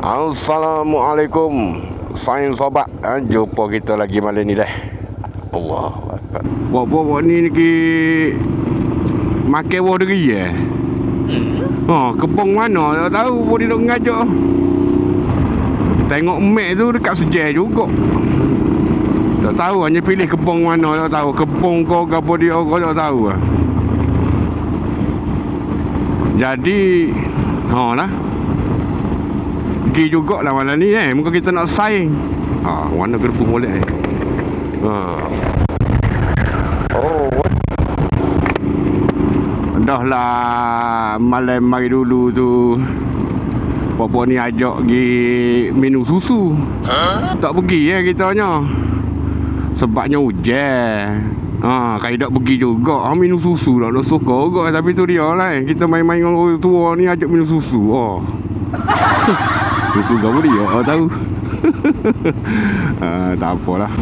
Assalamualaikum sayang sobat, jumpa kita lagi malam ni dah. Allah Akbar. Buat ni lagi makan buah deri kebong mana tak tahu, boleh duk ngajak. Tengok mek tu dekat sejai juga. Tak tahu, hanya pilih kebong mana tak tahu. Kebong kau ke apa dia kau tak tahu lah. Jadi lah pergi jugalah malam ni muka kita nak saing. Mana kerupuk molek dah lah malam mari dulu tu Bapak ni ajak pergi minum susu. Tak pergi kitanya. Sebabnya hujan. Kalau tak pergi juga minum susu tak suka juga. Tapi tu dia lah kita main-main dengan orang tua ni ajak minum susu. Susu kau dia tahu. Tak apalah.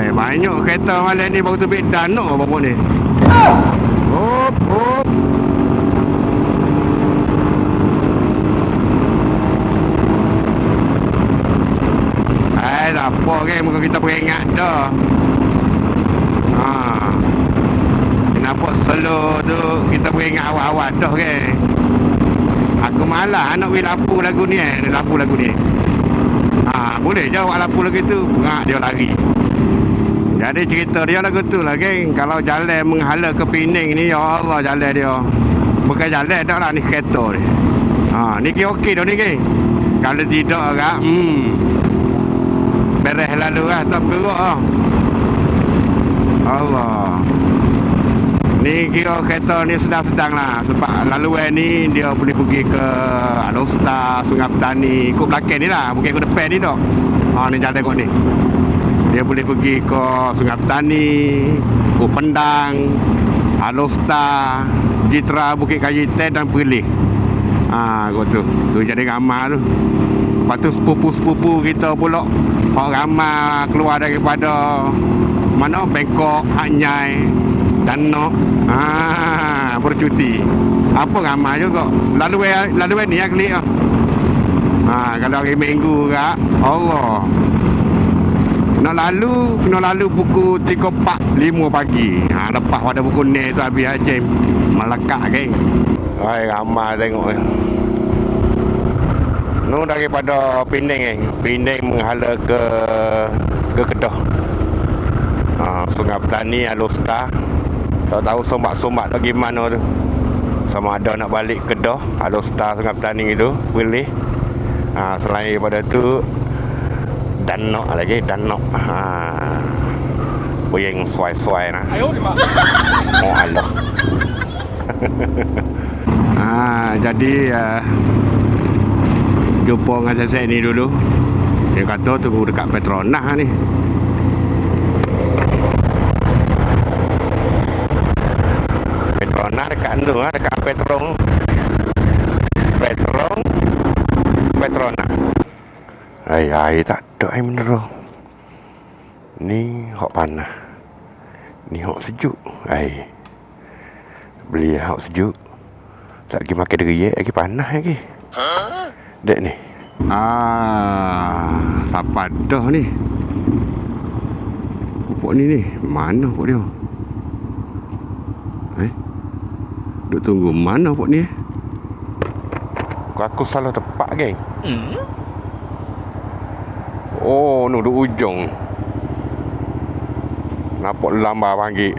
Banyak kereta malam ni baru terbit danok bapak ni. Hop. Tak apa muka kita peringat dah. Nampak slow tu kita peringat awal-awal dah Aku malah nak pergi lapu lagu ni lapu lagu ni. Boleh je awak lapu lagu tu, berat dia lari. Jadi cerita dia lagu tu lah kalau jalan menghala ke Pening ni, ya Allah jalan dia. Bukan jalan dah lah ni kereta ni. Ni okey dah ni Kalau tidak agak beres lalu lah, tak bergerak Allah. Ni kira kereta ni sedang-sedang lah. Sebab laluan ni dia boleh pergi ke Alostar, Sungai Petani, ikut belakang ni lah, bukan ikut depan ni tak. Ni jalan kot ni. Dia boleh pergi ke Sungai Petani, Kuk Pendang, Alostar, Jitra, Bukit Kajitan dan Perlis. Kot tu. Tu jadi ramah tu. Lepas tu sepupu-sepupu kita pula ramah keluar daripada mana, Bangkok, Hak Nyai, Danok, bercuti. Apa ramai juga. Lalu ni yang klik kalau hari Minggu kak, Allah. Kena lalu pukul 3.45 pagi. Lepas pada pukul ni tu habis Haji melekat ramai tengok nu daripada Pening Pening menghala ke Kedah. Sungai Petani, Alostar. Tak tahu sombak-sombak lagi mana tu. Sama ada nak balik Kedah, Alostar, Sungai Petani tu boleh. Selain daripada tu Danok lagi, Danok. Boyeng suai-suai nah. Allah. Jadi jumpa dengan saya ni dulu. Dia kata tunggu dekat Petronas ni. Petronas dekat tu dekat Petronas. Air tak ada air mineral. Ni hok panas. Ni hok sejuk. Beli hok sejuk. Tak lagi makan deri lagi panas lagi. Dek ni. Siapa dah ni? Pupuk ni mana pupuk dia? Duk tunggu mana pupuk ni? Aku salah tepat nu duk ujung. Nampak lambar panggil.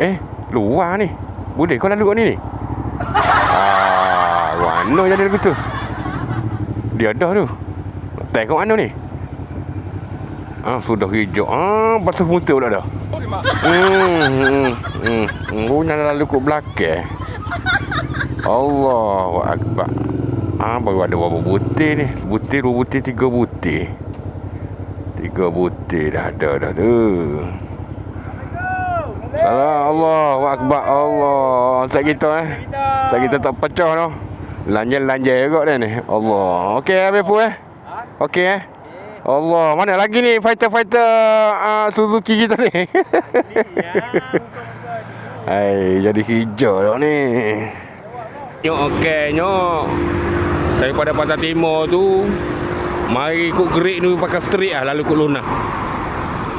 Luar ni. Boleh kau lalu kat ni? Mana jadi lagu tu? Dia dah tu. Tengok mana ni? Sudah hijau. Basuh muka pula dah. Nak lalu kat belakang. Allahu Akbar. Baru ada berapa butir ni? Butir, 2 butir, 3 butir. 3 butir dah ada dah tu. Salam Allahu Akbar. Allah. Set kita Set kita tak pecah dah. Lanjai juga dah ni. Allah. Okey habis pun Okey Allah. Mana lagi ni fighter Suzuki kita ni. Jadi hijau dah ni. Nyok okey nyok. Daripada Pasar Timur tu mari ikut gerik ni pakai street lah, lalu ikut Luna.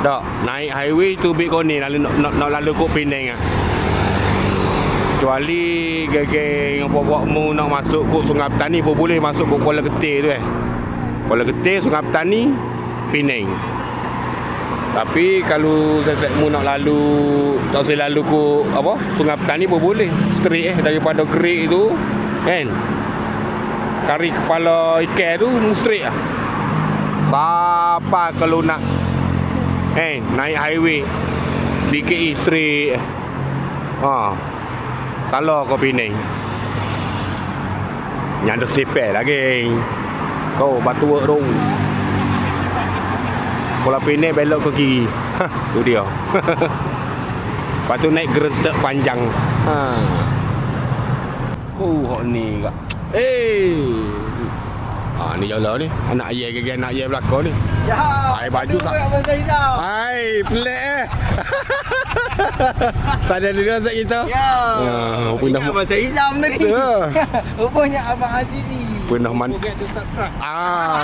Tak, naik highway tu Big Koni lalu nak lalu ikut Penang lah. Kecuali geng-geng buat mu nak masuk ke Sungai Petani pun boleh masuk ke Kuala Ketir tu Kuala Ketir, Sungai Petani, Penang. Tapi kalau saya mu nak lalu, tak usah lalu ke apa Sungai Petani pun boleh. Straight daripada gerik tu kan. Kari kepala ikan tu straight lah sampai ke Lunak naik highway DKE straight kalau kau Penang yang ada sepel lagi kau batu work dong. Kalau Penang belok ke kiri tu dia. Lepas tu naik geretak panjang hok ni kak. Ni jalan ni. Anak ayah gigi anak ayah belakang ni. Ya. Ai baju sak. Ai pelik Sadar dia Zat kita. Ya. Pernah masa hijau tadi. Rupanya abang Azizi. Pernah Don't forget to subscribe.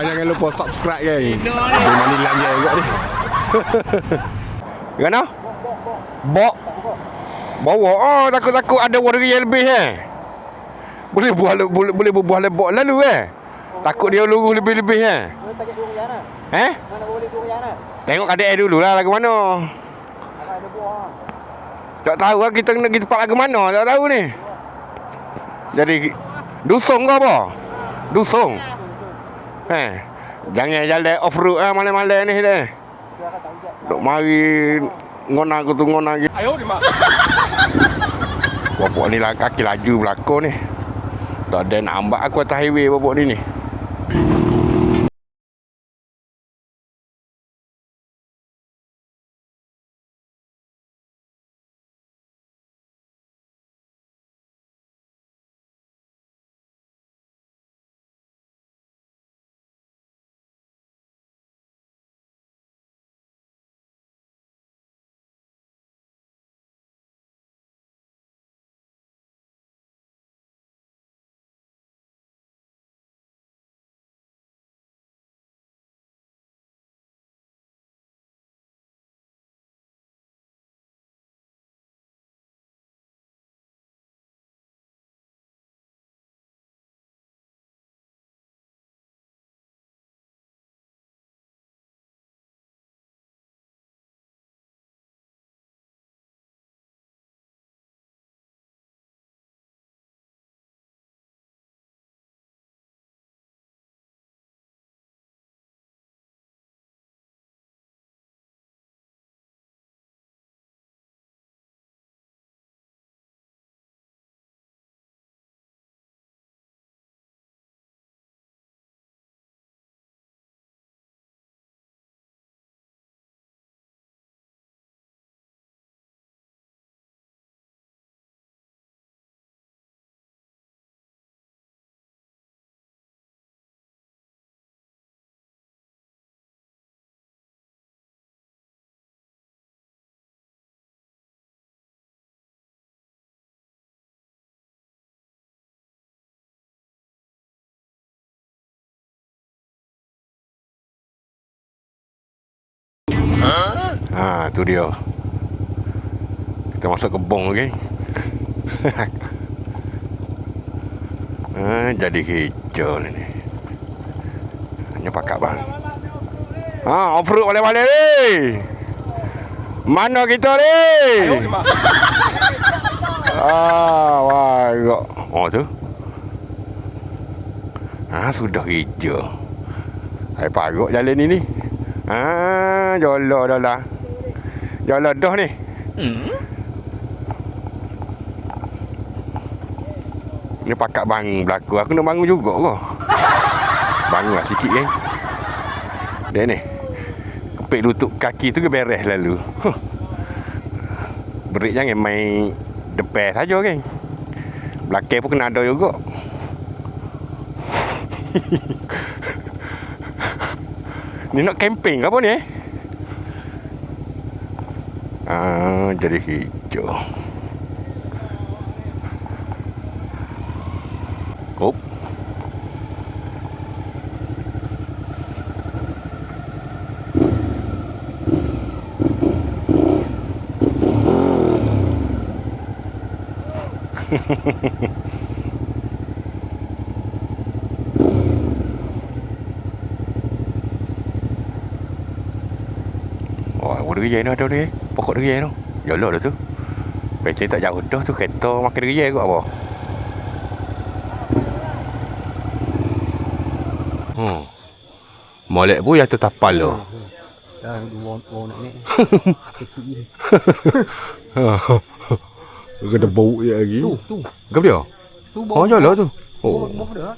Jangan lupa subscribe kan. Mana hilang je juga ni. Gimana? Bok. Bawa takut-takut ada warga yang lebih Boleh berbuah lebok lalu Takut dia luru lebih-lebih Boleh target 2 riyal lah. Mana boleh 2 riyal lah. Tengok kadek dulu lah lagu mana. Ada buah. Tak tahu lah kita nak pergi tempat lagu mana. Tak tahu ni. Jadi dusung ke apa? Dusung. Jangan jalan off road malam-malam ni dah. Dok mari ngona aku tu ngona lagi. Ayo di mak. Bapak ni lah kaki laju belakang ni. Tak ada nak ambak aku atas highway bapak ni. Tu dia. Kita masuk kebun lagi. Jadi hijau ni. Hanya pakak bang. Off road balik-balik ni. Mana kita ni? Wah, tu. Sudah hijau. Saya parut jalan ni. Jolok dah lah. Jolok dah ni. Ni pakak bang berlaku. Aku nak bangun juga ke? Bangun lah sikit kan. Dia ni. Kepik lutut kaki tu ke beres lalu. Break jangan main depan saja kan. Belakang pun kena ada juga. Ni nak camping ke apa ni jadi hijau. Oh, deriyai tu ada ni. Pokok deriyai tu. Yalah dah tu. Pencen tak jauh dah tu, kereta makan deriyai kot apa. Molek pun yang tertapal tu. Dah dua nak ni. Kecil. Kena bau je lagi. Tu. Ke dia? Tu bau. Oh, jalah tu. Oh. Bau dah.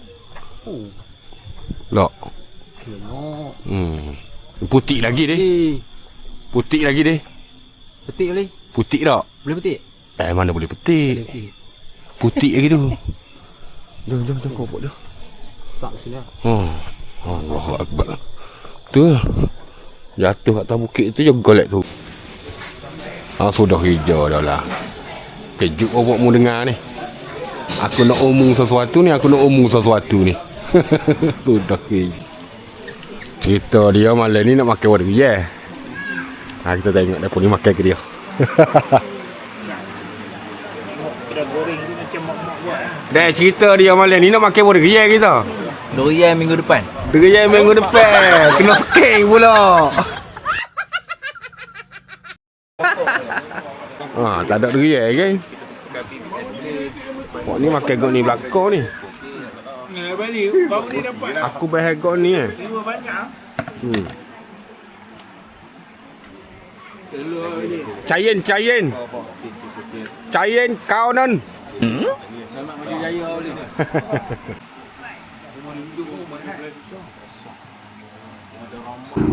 Oh. Lak. Tengok. Putih lagi deh. Putih lagi deh. Petik boleh? Putih tak? Boleh petik? Mana boleh petik? Putih lagi tu. Jom kau buat dah. Sak sini lah. Allahu Akbar. Tu. Jatuh kat atas bukit tu je golek tu. Sudah hijau dah lah. Kejut awakmu dengar ni. Aku nak omong sesuatu ni, Sudah hijau. Cerita dia malam ni nak makan warga ya. Kita tengok dia pun ni makan ke dia. Dah goreng tu macam mak-mak buat. Dah cerita dia malam ni nak makan warga ya kita. Durian minggu depan. Durian minggu depan. Kena skeng pula. Tak ada durian kan? Kau ni makan gok ni belakang ni. Balik baru dia dapat. Aku bahas gok ni Terima banyak. Cayin kau non. Selamat maju jaya boleh.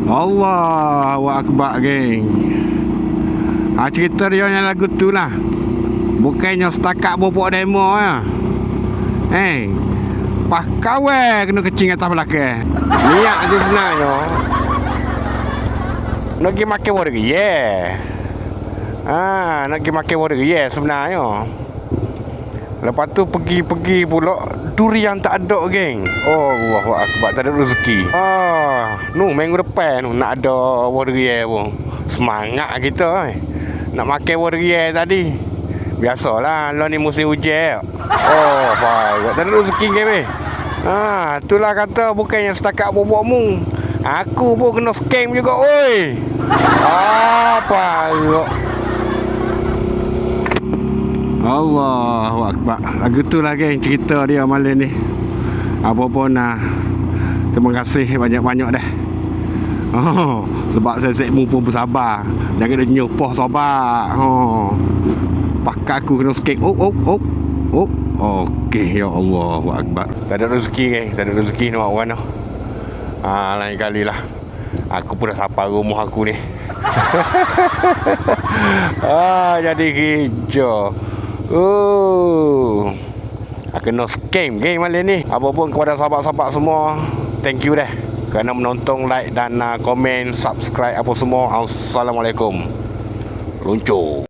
Allahu Akbar geng. Cerita dia yang lagu tu lah. Bukannya setakat bopok demo ya. Pas kawai kena kecing atas belakang. Niat tu sebenarnya nak pergi makan warga ye. Nak pergi makan warga ye sebenarnya. Lepas tu pergi pula durian tak ada geng. Allahu Akbar, tak ada rezeki. Minggu depan nak ada warga ye pun. Semangat kita nak makan warga ye tadi. Biasalah lah ni musim hujan. Tak ada rezeki ke be. Itulah kata bukannya setakat bobokmu. Aku pun kena scam juga oi. Allahu Akbar. Lagu tu lah geng cerita dia malam ni. Apa pun terima kasih banyak-banyak dah. Sebab saya mu pun bersabar. Jangan dia nyopoh sabar. Pakai aku kena skate. Okey, ya Allahu Akbar. Tak ada rezeki geng, tak ada rezeki nak orang dah. Lain kali lah. Aku pun dah sampai rumah aku ni. Jadi hijau. Aku kena scam geng malam ni. Apa pun kepada sahabat-sahabat semua, thank you dah kerana menonton, like dan komen, subscribe apa semua. Assalamualaikum. Luncur.